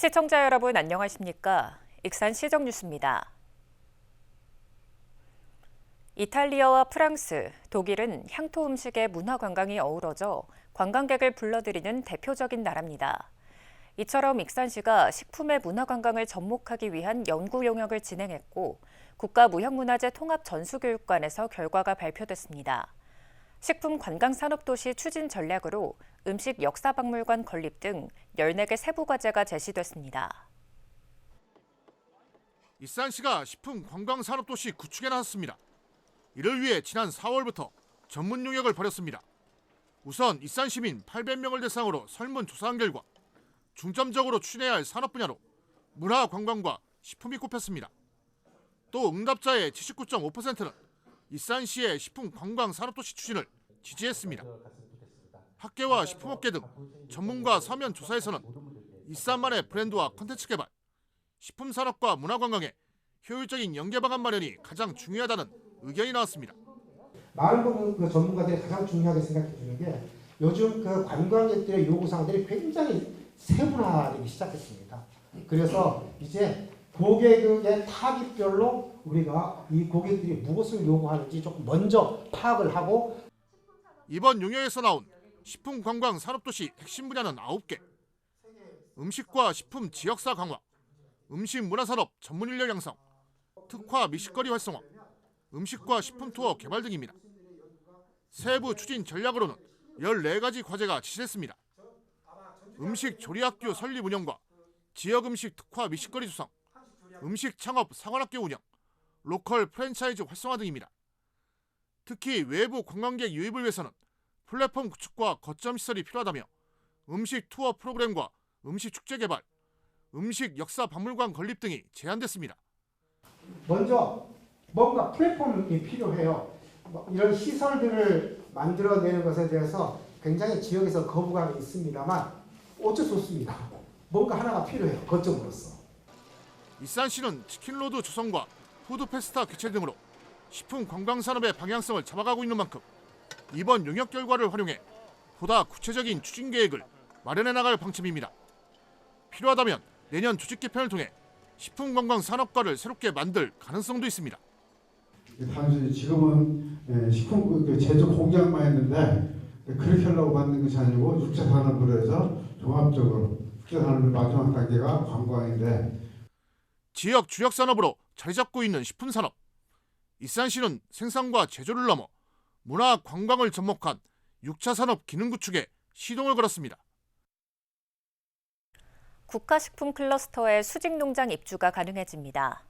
시청자 여러분 안녕하십니까? 익산 시정 뉴스입니다. 이탈리아와 프랑스, 독일은 향토 음식의 문화 관광이 어우러져 관광객을 불러들이는 대표적인 나라입니다. 이처럼 익산시가 식품의 문화 관광을 접목하기 위한 연구 용역을 진행했고 국가무형문화재 통합전수교육관에서 결과가 발표됐습니다. 식품관광산업도시 추진 전략으로 음식 역사박물관 건립 등 14개 세부과제가 제시됐습니다. 익산시가 식품관광산업도시 구축에 나섰습니다. 이를 위해 지난 4월부터 전문 용역을 벌였습니다. 우선 익산시민 800명을 대상으로 설문조사한 결과 중점적으로 추진해야 할 산업 분야로 문화관광과 식품이 꼽혔습니다. 또 응답자의 79.5%는 익산시의 식품관광산업도시 추진을 지지했습니다. 학계와 식품업계 등 전문가 서면 조사에서는 익산만의 브랜드와 콘텐츠 개발, 식품산업과 문화관광의 효율적인 연계 방안 마련이 가장 중요하다는 의견이 나왔습니다. 많은 부분 전문가들이 가장 중요하게 생각해 주는 게 요즘 관광객들의 요구사항들이 굉장히 세분화되기 시작했습니다. 그래서 이제 고객의 타깃별로 우리가 이 고객들이 무엇을 요구하는지 조금 먼저 파악을 하고 이번 용역에서 나온 식품관광산업도시 핵심 분야는 9개, 음식과 식품 지역사 강화, 음식문화산업 전문인력 양성, 특화 미식거리 활성화, 음식과 식품 투어 개발 등입니다. 세부 추진 전략으로는 14가지 과제가 지시됐습니다. 음식 조리학교 설립 운영과 지역음식 특화 미식거리 조성, 음식 창업 상원학교 운영, 로컬 프랜차이즈 활성화 등입니다. 특히 외부 관광객 유입을 위해서는 플랫폼 구축과 거점 시설이 필요하다며 음식 투어 프로그램과 음식 축제 개발, 음식 역사 박물관 건립 등이 제안됐습니다. 먼저 뭔가 플랫폼이 필요해요. 이런 시설들을 만들어내는 것에 대해서 굉장히 지역에서 거부감이 있습니다만 어쩔 수 없습니다. 뭔가 하나가 필요해요. 거점으로서. 익산시는 치킨로드 조성과 푸드페스타 개최 등으로 식품관광산업의 방향성을 잡아가고 있는 만큼 이번 용역 결과를 활용해 보다 구체적인 추진 계획을 마련해 나갈 방침입니다. 필요하다면 내년 조직 개편을 통해 식품관광산업과를 새롭게 만들 가능성도 있습니다. 단순히 지금은 식품 제조 공장만 했는데 그렇게 하려고 만든 것이 아니고 육체산업으로 해서 종합적으로 육체산업의 마지막 단계가 관광인데 지역 주력산업으로 자리 잡고 있는 식품산업. 익산시는 생산과 제조를 넘어 문화 관광을 접목한 6차 산업 기능 구축에 시동을 걸었습니다. 국가식품 클러스터의 수직농장 입주가 가능해집니다.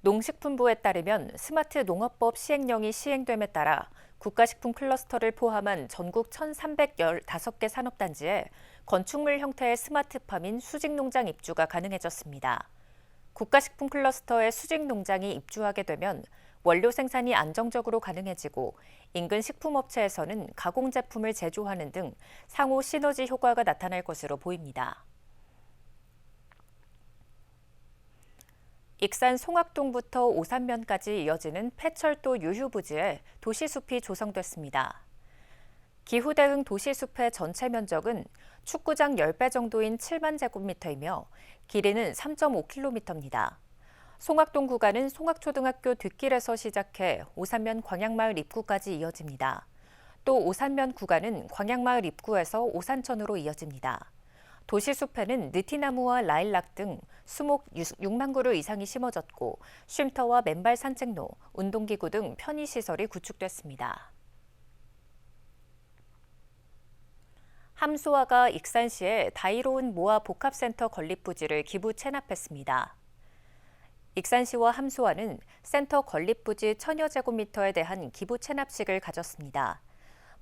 농식품부에 따르면 스마트 농업법 시행령이 시행됨에 따라 국가식품 클러스터를 포함한 전국 1,315개 산업단지에 건축물 형태의 스마트팜인 수직농장 입주가 가능해졌습니다. 국가식품 클러스터에 수직농장이 입주하게 되면 원료 생산이 안정적으로 가능해지고 인근 식품업체에서는 가공 제품을 제조하는 등 상호 시너지 효과가 나타날 것으로 보입니다. 익산 송악동부터 오산면까지 이어지는 폐철도 유휴부지에 도시숲이 조성됐습니다. 기후대응 도시숲의 전체 면적은 축구장 10배 정도인 7만 제곱미터이며 길이는 3.5km입니다. 송악동 구간은 송악초등학교 뒷길에서 시작해 오산면 광양마을 입구까지 이어집니다. 또 오산면 구간은 광양마을 입구에서 오산천으로 이어집니다. 도시숲에는 느티나무와 라일락 등 수목 6만 그루 이상이 심어졌고 쉼터와 맨발 산책로, 운동기구 등 편의시설이 구축됐습니다. 함소아가 익산시에 다이로운 모아 복합센터 건립 부지를 기부 체납했습니다. 익산시와 함소아는 센터 건립 부지 1000여 제곱미터에 대한 기부 체납식을 가졌습니다.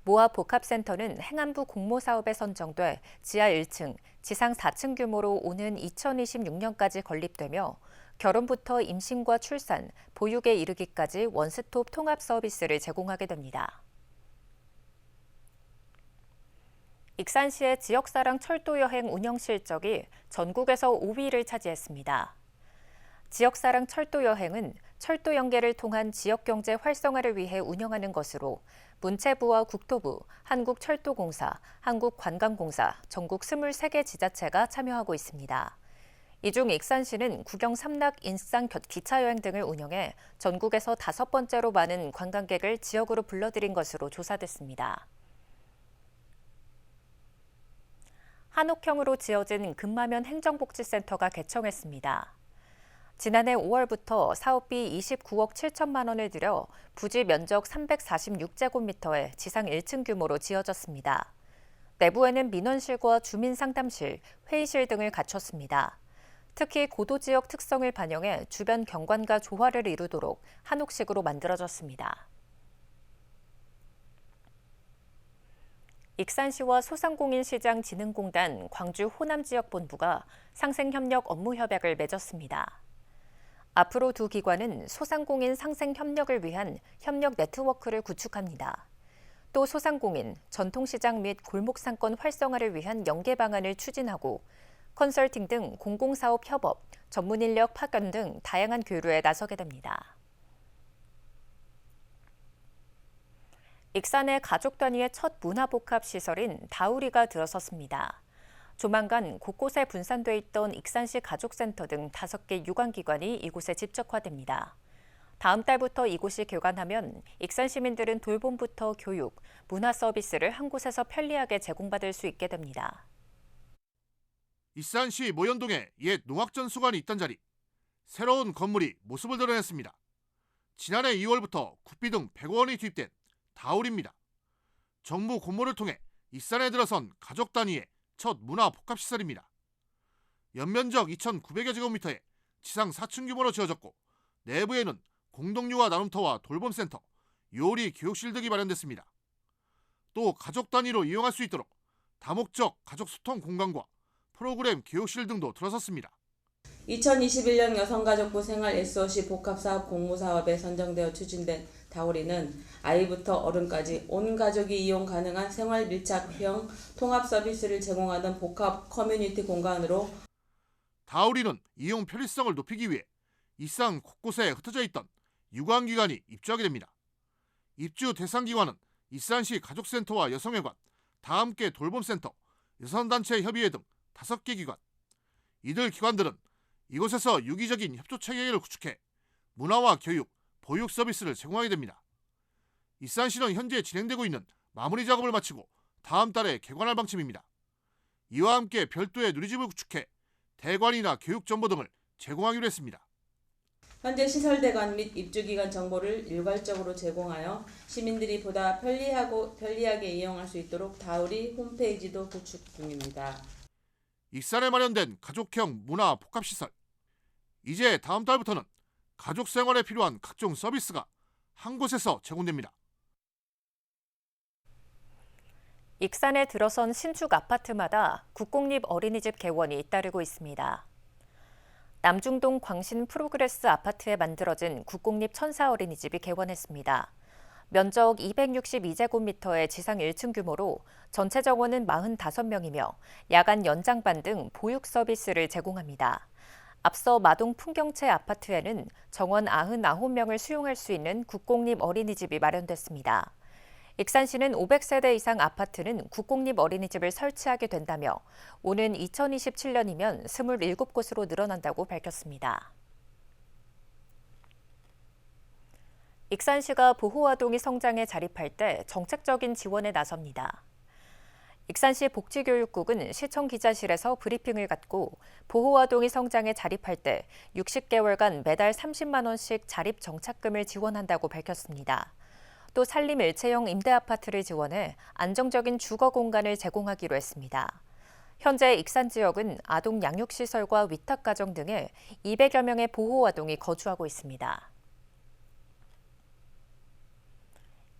모아 복합센터는 행안부 공모사업에 선정돼 지하 1층, 지상 4층 규모로 오는 2026년까지 건립되며 결혼부터 임신과 출산, 보육에 이르기까지 원스톱 통합 서비스를 제공하게 됩니다. 익산시의 지역사랑 철도여행 운영 실적이 전국에서 5위를 차지했습니다. 지역사랑 철도여행은 철도 연계를 통한 지역경제 활성화를 위해 운영하는 것으로 문체부와 국토부, 한국철도공사, 한국관광공사, 전국 23개 지자체가 참여하고 있습니다. 이 중 익산시는 국영 삼락 인상 기차여행 등을 운영해 전국에서 5번째로 많은 관광객을 지역으로 불러들인 것으로 조사됐습니다. 한옥형으로 지어진 금마면 행정복지센터가 개청했습니다. 지난해 5월부터 사업비 29억 7천만 원을 들여 부지 면적 346제곱미터의 지상 1층 규모로 지어졌습니다. 내부에는 민원실과 주민상담실, 회의실 등을 갖췄습니다. 특히 고도지역 특성을 반영해 주변 경관과 조화를 이루도록 한옥식으로 만들어졌습니다. 익산시와 소상공인시장진흥공단 광주 호남지역본부가 상생협력 업무협약을 맺었습니다. 앞으로 두 기관은 소상공인 상생협력을 위한 협력 네트워크를 구축합니다. 또 소상공인, 전통시장 및 골목상권 활성화를 위한 연계 방안을 추진하고 컨설팅 등 공공사업 협업, 전문인력 파견 등 다양한 교류에 나서게 됩니다. 익산의 가족 단위의 첫 문화복합시설인 다우리가 들어섰습니다. 조만간 곳곳에 분산돼 있던 익산시 가족센터 등 5개 유관기관이 이곳에 집적화됩니다. 다음 달부터 이곳이 개관하면 익산 시민들은 돌봄부터 교육, 문화 서비스를 한 곳에서 편리하게 제공받을 수 있게 됩니다. 익산시 모현동에 옛 농악전수관이 있던 자리, 새로운 건물이 모습을 드러냈습니다. 지난해 2월부터 국비등 100억 원이 투입된 다울입니다. 정부 공모를 통해 익산에 들어선 가족 단위의 첫 문화복합시설입니다. 연면적 2,900여 제곱미터에 지상 4층 규모로 지어졌고 내부에는 공동육아 나눔터와 돌봄센터, 요리 교육실 등이 마련됐습니다. 또 가족 단위로 이용할 수 있도록 다목적 가족 소통 공간과 프로그램 교육실 등도 들어섰습니다. 2021년 여성가족부 생활 SOC 복합사업 공모사업에 선정되어 추진된 다우리는 아이부터 어른까지 온 가족이 이용 가능한 생활 밀착형 통합 서비스를 제공하는 복합 커뮤니티 공간으로 다우리는 이용 편리성을 높이기 위해 익산 곳곳에 흩어져 있던 유관기관이 입주하게 됩니다. 입주 대상 기관은 익산시 가족센터와 여성회관, 다함께 돌봄센터, 여성단체 협의회 등 5개 기관. 이들 기관들은 이곳에서 유기적인 협조체계를 구축해 문화와 교육, 보육 서비스를 제공하게 됩니다. 익산시는 현재 진행되고 있는 마무리 작업을 마치고 다음 달에 개관할 방침입니다. 이와 함께 별도의 누리집을 구축해 대관이나 교육 정보 등을 제공하기로 했습니다. 현재 시설대관 및 입주기간 정보를 일괄적으로 제공하여 시민들이 보다 편리하게 이용할 수 있도록 다우리 홈페이지도 구축 중입니다. 익산에 마련된 가족형 문화 복합시설. 이제 다음 달부터는 가족 생활에 필요한 각종 서비스가 한 곳에서 제공됩니다. 익산에 들어선 신축 아파트마다 국공립 어린이집 개원이 잇따르고 있습니다. 남중동 광신 프로그레스 아파트에 만들어진 국공립 천사 어린이집이 개원했습니다. 면적 262제곱미터의 지상 1층 규모로 전체 정원은 45명이며 야간 연장반 등 보육 서비스를 제공합니다. 앞서 마동 풍경채 아파트에는 정원 99명을 수용할 수 있는 국공립 어린이집이 마련됐습니다. 익산시는 500세대 이상 아파트는 국공립 어린이집을 설치하게 된다며 오는 2027년이면 27곳으로 늘어난다고 밝혔습니다. 익산시가 보호아동이 성장에 자립할 때 정책적인 지원에 나섭니다. 익산시 복지교육국은 시청 기자실에서 브리핑을 갖고 보호아동이 성장에 자립할 때 60개월간 매달 30만 원씩 자립 정착금을 지원한다고 밝혔습니다. 또 산림 일체형 임대아파트를 지원해 안정적인 주거 공간을 제공하기로 했습니다. 현재 익산 지역은 아동 양육시설과 위탁가정 등에 200여 명의 보호아동이 거주하고 있습니다.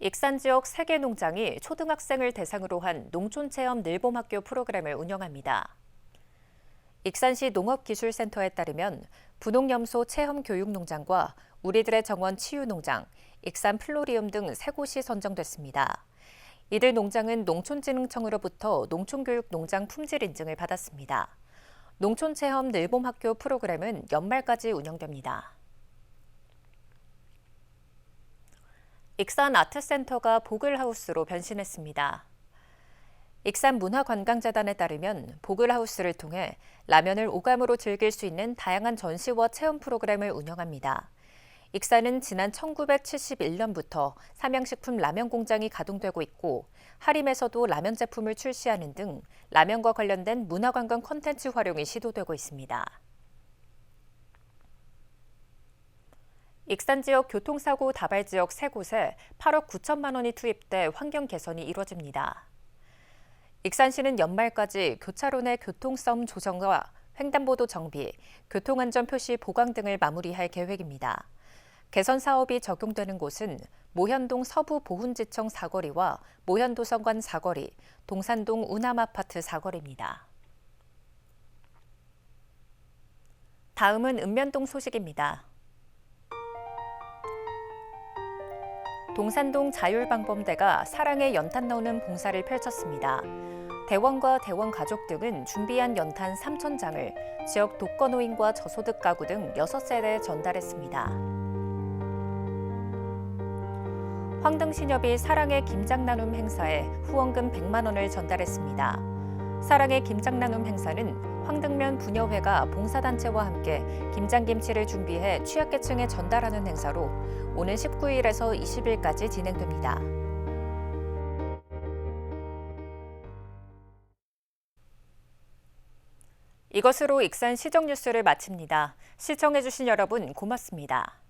익산 지역 3개 농장이 초등학생을 대상으로 한 농촌체험 늘봄학교 프로그램을 운영합니다. 익산시 농업기술센터에 따르면 분홍염소 체험교육농장과 우리들의 정원 치유농장, 익산 플로리움 등 3곳이 선정됐습니다. 이들 농장은 농촌진흥청으로부터 농촌교육 농장 품질 인증을 받았습니다. 농촌체험 늘봄학교 프로그램은 연말까지 운영됩니다. 익산 아트센터가 보글하우스로 변신했습니다. 익산문화관광재단에 따르면 보글하우스를 통해 라면을 오감으로 즐길 수 있는 다양한 전시와 체험 프로그램을 운영합니다. 익산은 지난 1971년부터 삼양식품 라면 공장이 가동되고 있고 하림에서도 라면 제품을 출시하는 등 라면과 관련된 문화관광 콘텐츠 활용이 시도되고 있습니다. 익산 지역 교통사고 다발 지역 3곳에 8억 9천만 원이 투입돼 환경 개선이 이뤄집니다. 익산시는 연말까지 교차로 내 교통싸움 조정과 횡단보도 정비, 교통안전 표시 보강 등을 마무리할 계획입니다. 개선 사업이 적용되는 곳은 모현동 서부 보훈지청 사거리와 모현도서관 사거리, 동산동 운암아파트 사거리입니다. 다음은 읍면동 소식입니다. 동산동 자율방범대가 사랑의 연탄 넣는 봉사를 펼쳤습니다. 대원과 대원 가족 등은 준비한 연탄 3,000장을 지역 독거노인과 저소득 가구 등 6세대에 전달했습니다. 황등신협이 사랑의 김장 나눔 행사에 후원금 100만 원을 전달했습니다. 사랑의 김장 나눔 행사는 황등면 부녀회가 봉사단체와 함께 김장김치를 준비해 취약계층에 전달하는 행사로 오는 19일에서 20일까지 진행됩니다. 이것으로 익산 시정 뉴스를 마칩니다. 시청해주신 여러분 고맙습니다.